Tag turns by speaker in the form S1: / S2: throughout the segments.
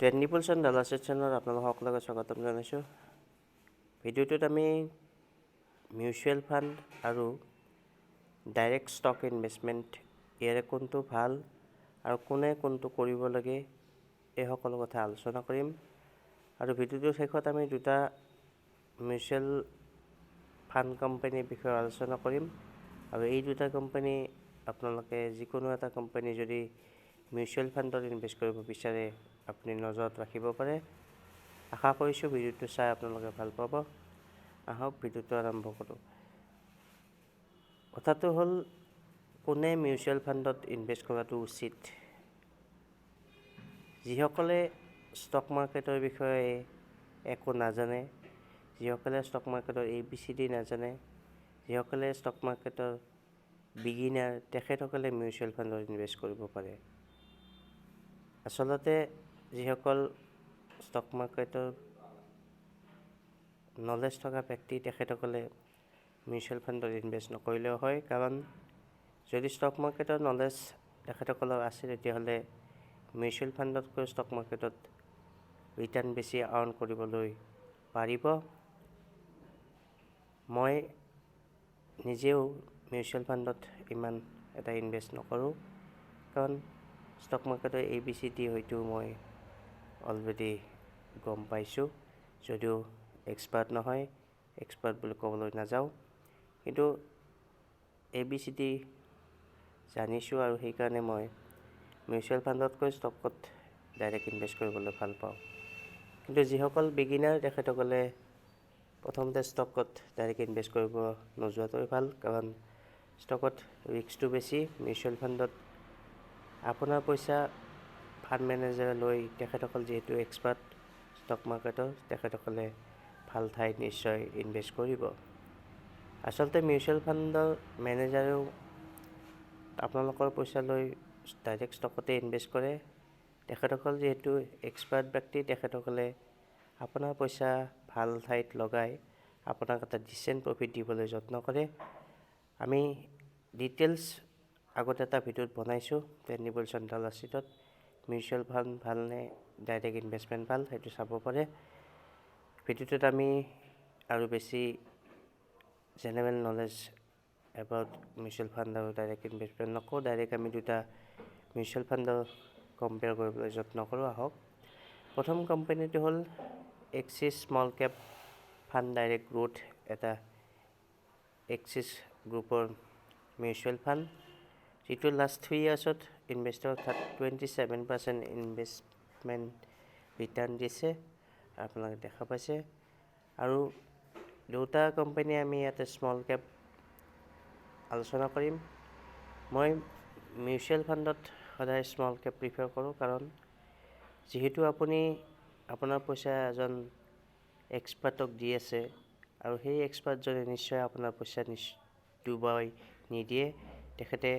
S1: 20% dollar চেচনত আপোনালোক সকলোকে স্বাগতম জনাইছোঁ। ভিডিঅ'টোত আমি মিউচুৱেল ফাণ্ড আৰু ডাইৰেক্ট ষ্টক ইনভেষ্টমেণ্ট ইয়াৰে কোনটো ভাল আৰু কোনে কোনটো কৰিব লাগে এই সকলো কথা আলোচনা কৰিম। আৰু ভিডিঅ'টোৰ শেষত আমি দুটা মিউচুৱেল ফাণ্ড কোম্পানীৰ বিষয়ে আলোচনা কৰিম। আৰু এই দুটা কোম্পানী আপোনালোকে যিকোনো এটা কোম্পানী যদি মিউচুৱেল ফাণ্ডত ইনভেষ্ট কৰিব বিচাৰে আপুনি নজৰত ৰাখিব পাৰে। আশা কৰিছোঁ ভিডিঅ'টো চাই আপোনালোকে ভাল পাব। আহক ভিডিঅ'টো আৰম্ভ কৰোঁ। কথাটো হ'ল কোনে মিউচুৱেল ফাণ্ডত ইনভেষ্ট কৰাটো উচিত। যিসকলে ষ্টক মাৰ্কেটৰ বিষয়ে একো নাজানে, যিসকলে ষ্টক মাৰ্কেটৰ ABCD নাজানে, যিসকলে ষ্টক মাৰ্কেটৰ বিগিনাৰ, তেখেতসকলে মিউচুৱেল ফাণ্ডত ইনভেষ্ট কৰিব পাৰে। আচলতে যিসকল ষ্টক মাৰ্কেটৰ নলেজ থকা ব্যক্তি তেখেতসকলে মিউচুৱেল ফাণ্ডত ইনভেষ্ট নকৰিলেও হয়, কাৰণ যদি ষ্টক মাৰ্কেটৰ নলেজ তেখেতসকলৰ আছে তেতিয়াহ'লে মিউচুৱেল ফাণ্ডতকৈ ষ্টক মাৰ্কেটত ৰিটাৰ্ণ বেছি আৰ্ণ কৰিবলৈ পাৰিব। মই নিজেও মিউচুৱেল ফাণ্ডত ইমান এটা ইনভেষ্ট নকৰোঁ, কাৰণ ষ্টক মাৰ্কেটৰ ABCD হয়তো মই অলৰেডি গম পাইছোঁ, যদিও এক্সপাৰ্ট নহয়, এক্সপাৰ্ট বুলি ক'বলৈ নাযাওঁ, কিন্তু ABCD জানিছোঁ আৰু সেইকাৰণে মই মিউচুৱেল ফাণ্ডতকৈ ষ্টকত ডাইৰেক্ট ইনভেষ্ট কৰিবলৈ ভাল পাওঁ। কিন্তু যিসকল বিগিনাৰ তেখেতসকলে প্ৰথমতে ষ্টকত ডাইৰেক্ট ইনভেষ্ট কৰিব নোযোৱাটোৱে ভাল, কাৰণ ষ্টকত ৰিস্কটো বেছি। মিউচুৱেল ফাণ্ডত আপোনাৰ পইচা ফাণ্ড মেনেজাৰে লৈ তেখেতসকল যিহেতু এক্সপাৰ্ট ষ্টক মাৰ্কেটৰ, তেখেতসকলে ভাল ঠাইত নিশ্চয় ইনভেষ্ট কৰিব। আচলতে মিউচুৱেল ফাণ্ডৰ মেনেজাৰেও আপোনালোকৰ পইচা লৈ ডাইৰেক্ট ষ্টকতে ইনভেষ্ট কৰে। তেখেতসকল যিহেতু এক্সপাৰ্ট ব্যক্তি, তেখেতসকলে আপোনাৰ পইচা ভাল ঠাইত লগাই আপোনাক এটা ডিচেণ্ট প্ৰফিট দিবলৈ যত্ন কৰে। আমি ডিটেইলছ আগতে এটা ভিডিঅ'ত বনাইছোঁ 20% ডলাৰ চিটত মিউচুৱেল ফাণ্ড ভালনে ডাইৰেক্ট ইনভেষ্টমেণ্ট ভাল, সেইটো চাব পাৰে। ভিডিঅ'টোত আমি আৰু বেছি general knowledge about mutual fund আৰু ডাইৰেক্ট ইনভেষ্টমেণ্ট নকৰোঁ, ডাইৰেক্ট আমি দুটা মিউচুৱেল ফাণ্ডৰ কম্পেয়াৰ কৰিবলৈ যত্ন কৰোঁ। আহক, প্ৰথম কোম্পানীটো হ'ল axis small cap fund direct growth, এটা এক্সিছ গ্ৰুপৰ মিউচুৱেল ফাণ্ড, যিটো লাষ্ট 3 ইয়াৰ্ছত ইনভেষ্টৰক 27% ইনভেষ্টমেণ্ট ৰিটাৰ্ণ দিছে, আপোনালোকে দেখা পাইছে। আৰু দুটা কোম্পানী আমি ইয়াতে স্মল কেপ আলোচনা কৰিম। মই মিউচুৱেল ফাণ্ডত সদায় স্মল কেপ প্ৰিফাৰ কৰোঁ, কাৰণ যিহেতু আপুনি আপোনাৰ পইচা এজন এক্সপাৰ্টক দি আছে আৰু সেই এক্সপাৰ্টজনে নিশ্চয় আপোনাৰ পইচা ডুবাই নিদিয়ে, তেখেতে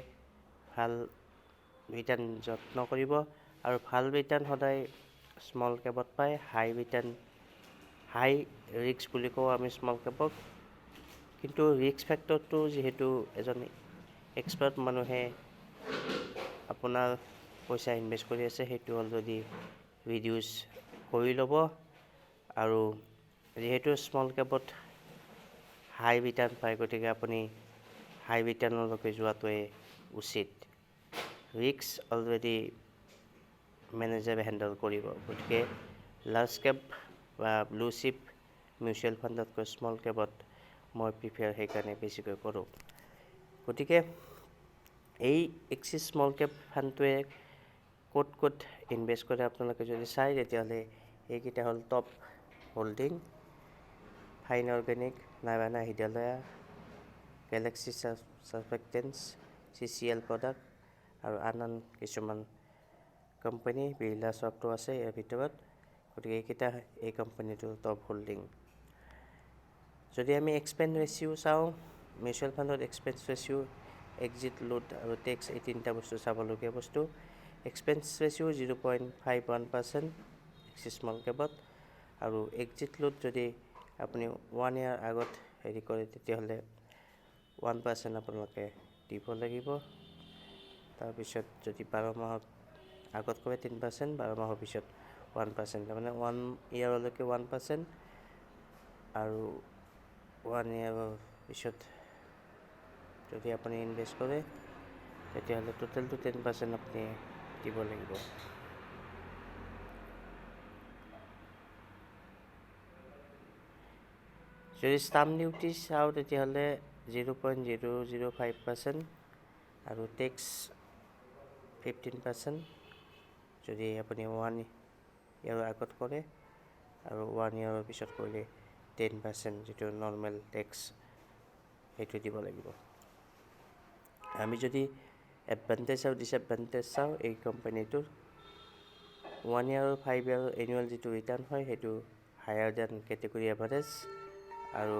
S1: ভাল ৰিটাৰ্ণ যত্ন কৰিব। আৰু ভাল ৰিটাৰ্ণ সদায় স্মল কেপত পায়। হাই ৰিটাৰ্ণ, হাই ৰিস্ক বুলি কওঁ আমি স্মল কেপক, কিন্তু ৰিস্ক ফেক্টৰটো যিহেতু এজন এক্সপাৰ্ট মানুহে আপোনাৰ পইচা ইনভেষ্ট কৰি আছে, সেইটো অলৰেডি ৰিডিউচ কৰি ল'ব। আৰু যিহেতু স্মল কেপত হাই ৰিটাৰ্ণ পায়, গতিকে আপুনি হাই ৰিটাৰ্ণলৈকে যোৱাটোৱে উচিত। ৰিস্ক অলৰেডি মেনেজাৰে হেণ্ডেল কৰিব, গতিকে লাৰ্জ কেপ বা ব্লু চিপ মিউচুৱেল ফাণ্ডতকৈ স্মল কেপত মই প্ৰিফাৰ সেইকাৰণে বেছিকৈ কৰোঁ। গতিকে এই এক্সিছ স্মল কেপ ফাণ্ডটোৱে ক'ত ক'ত ইনভেষ্ট কৰে আপোনালোকে যদি চায়, তেতিয়াহ'লে এইকেইটা হ'ল top holding: fine organic, Narayana Hrudayalaya, galaxy surfactants, CCL product আৰু আন কিছুমান কোম্পানী, বিৰলা চফ্টো আছে ইয়াৰ ভিতৰত। গতিকে এইকেইটা এই কোম্পানীটোৰ টপ হোল্ডিং। যদি আমি এক্সপেন্স ৰেচিঅ' চাওঁ, মিউচুৱেল ফাণ্ডত এক্সপেন্স ৰেচিঅ', এক্সিট, লোড আৰু টেক্স, এই তিনিটা বস্তু চাবলগীয়া বস্তু। এক্সপেন্স ৰেচিঅ' 0.51% এক্সিছ স্মল কেপত, আৰু এক্সিট লোড যদি আপুনি 1 year আগত হেৰি কৰে তেতিয়াহ'লে 1% আপোনালোকে দিব লাগিব। তাৰপিছত যদি 12 মাহত আগত কৰে 3%, 12 মাহৰ পিছত 1%, তাৰমানে 1 yearলৈকে 1% আৰু 1 year পিছত যদি আপুনি ইনভেষ্ট কৰে তেতিয়াহ'লে টোটেলটো 10% আপুনি দিব লাগিব। যদি ষ্টাম্প ডিউটি চাওঁ তেতিয়াহ'লে 0.005% আৰু টেক্স 15% যদি আপুনি 1 year আগত কৰে, আৰু 1 year পিছত কৰিলে 10% যিটো নৰ্মেল টেক্স সেইটো দিব লাগিব। আমি যদি এডভান্টেজ আৰু ডিসএডভান্টেজ চাওঁ এই কোম্পানীটোৰ, 1 year আৰু 5 year এনুৱেল যিটো ৰিটাৰ্ণ হয় সেইটো হায়াৰ দেন কেটেগৰী এভাৰেজ, আৰু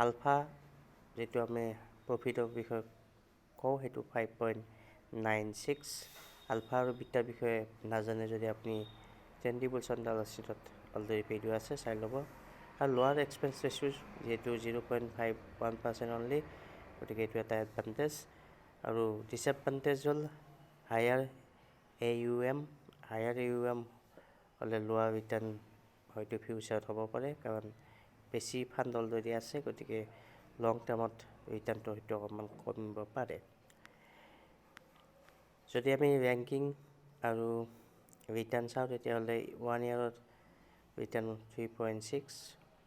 S1: আলফা যিটো আমি প্ৰফিটৰ বিষয়ে কওঁ সেইটো 5.96। আলফা আৰু বিটাৰ বিষয়ে নাজানে যদি আপুনি ট্ৰেণ্ডিবল চণ্ডাল চিটত অলৰেডি ভিডিঅ' আছে, চাই ল'ব। আৰু লোৱাৰ এক্সপেন্স ৰেচিঅ' যিহেতু 0.51% অনলি, গতিকে এইটো এটা এডভান্টেজ। আৰু ডিসএডভান্টেজ হ'ল হায়াৰ AUM হ'লে লোৱাৰ ৰিটাৰ্ণ হয়তো ফিউচাৰত হ'ব পাৰে, কাৰণ বেছি ফাণ্ড অলৰেডি আছে, গতিকে লং টাৰ্মত ৰিটাৰ্ণটো হয়তো অকণমান কমিব পাৰে। যদি আমি ৰেংকিং আৰু ৰিটাৰ্ণ চাওঁ তেতিয়াহ'লে 1 yearত ৰিটাৰ্ণ 3.6,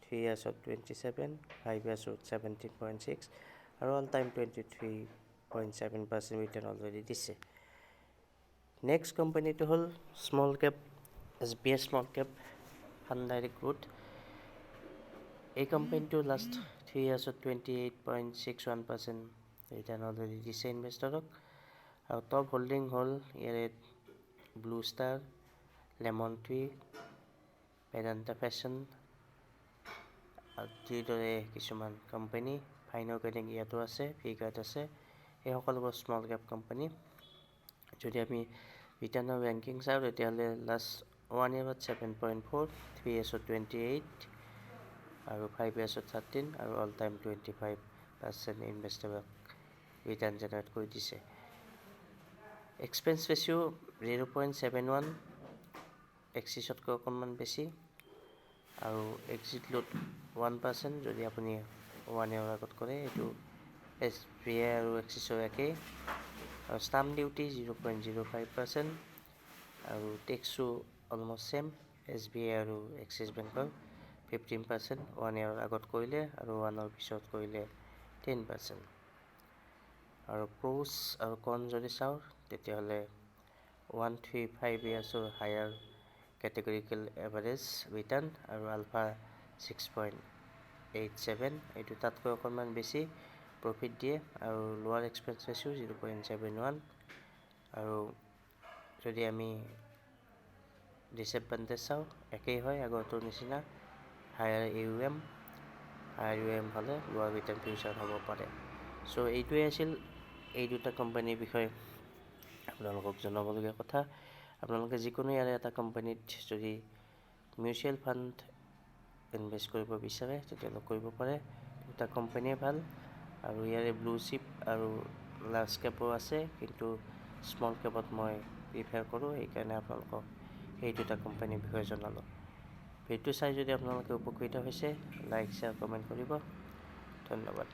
S1: 3 yearsত 27, 5 yearsত 17.6 আৰু অল টাইম 23.7% ৰিটাৰ্ণ অলৰেডি দিছে। নেক্সট কোম্পানীটো হ'ল small cap, SBI small cap fund direct growth. এই কোম্পানীটো লাষ্ট 3 yearsত 28.61% ৰিটাৰ্ণ অলৰেডি দিছে ইনভেষ্টৰক। আৰু টপ হোল্ডিং হ'ল ইয়াৰে blue star, lemon tree, Vedanta fashion আৰু যিদৰে কিছুমান কোম্পানী, ফাইন অৰ্গেনিক ইয়াতো আছে, ফিগাৰ্ড আছে, এই সকলোবোৰ স্মল কেপ কোম্পানী। যদি আমি ৰিটাৰ্ণৰ ৰেংকিং চাওঁ তেতিয়াহ'লে লাষ্ট 1 yearত 7.4, 3 yearsত 28 আৰু 5 yearsত 13 আৰু অল টাইম 25% ইনভেষ্টৰক ৰিটাৰ্ণ জেনেৰেট কৰি দিছে। এক্সপেন্স ৰেচিঅ' 0.71, এক্সিছতকৈ অকণমান বেছি, আৰু এক্সিট লোড 1% যদি আপুনি 1 year আগত কৰে, এইটো SBI আৰু এক্সিছৰ একেই। আৰু ষ্টাম্প ডিউটি 0.05% আৰু টেক্সো অলমষ্ট ছেম, SBI আৰু এক্সিছ বেংকৰ 15% 1 year আগত কৰিলে, আৰু 1 year পিছত কৰিলে 10%। আৰু প্ৰ'ছ আৰু কন যদি চাওঁ তেতিয়াহ'লে 1, 3, 5 yearsৰ হায়াৰ কেটেগৰিকেল এভাৰেজ ৰিটাৰ্ণ আৰু আলফা 6.87, এইটো তাতকৈ অকণমান বেছি প্ৰফিট দিয়ে, আৰু লোৱাৰ এক্সপেন্স ৰেচিঅ' 0.71। আৰু যদি আমি ডিসএডভান্টেজ চাওঁ একেই হয় আগৰটোৰ নিচিনা, হায়াৰ AUM হ'লে লোৱাৰ ৰিটাৰ্ণ ফিউচাৰত হ'ব পাৰে। চ' এইটোৱে আছিল এই দুটা কোম্পানীৰ বিষয়ে আপোনালোকক জনাবলগীয়া কথা। আপোনালোকে যিকোনো ইয়াৰে এটা কোম্পানীত যদি মিউচুৱেল ফাণ্ড ইনভেষ্ট কৰিব বিচাৰে তেতিয়াহ'লে কৰিব পাৰে, দুটা কোম্পানীয়ে ভাল। আৰু ইয়াৰে ব্লু চিপ আৰু লাৰ্জ কেপো আছে, কিন্তু স্মল কেপত মই প্ৰিফাৰ কৰোঁ, সেইকাৰণে আপোনালোকক এই দুটা কোম্পানীৰ বিষয়ে জনালোঁ। ভিডিঅ'টো চাই যদি আপোনালোকে উপকৃত হৈছে, লাইক, শ্বেয়াৰ, কমেণ্ট কৰিব। ধন্যবাদ।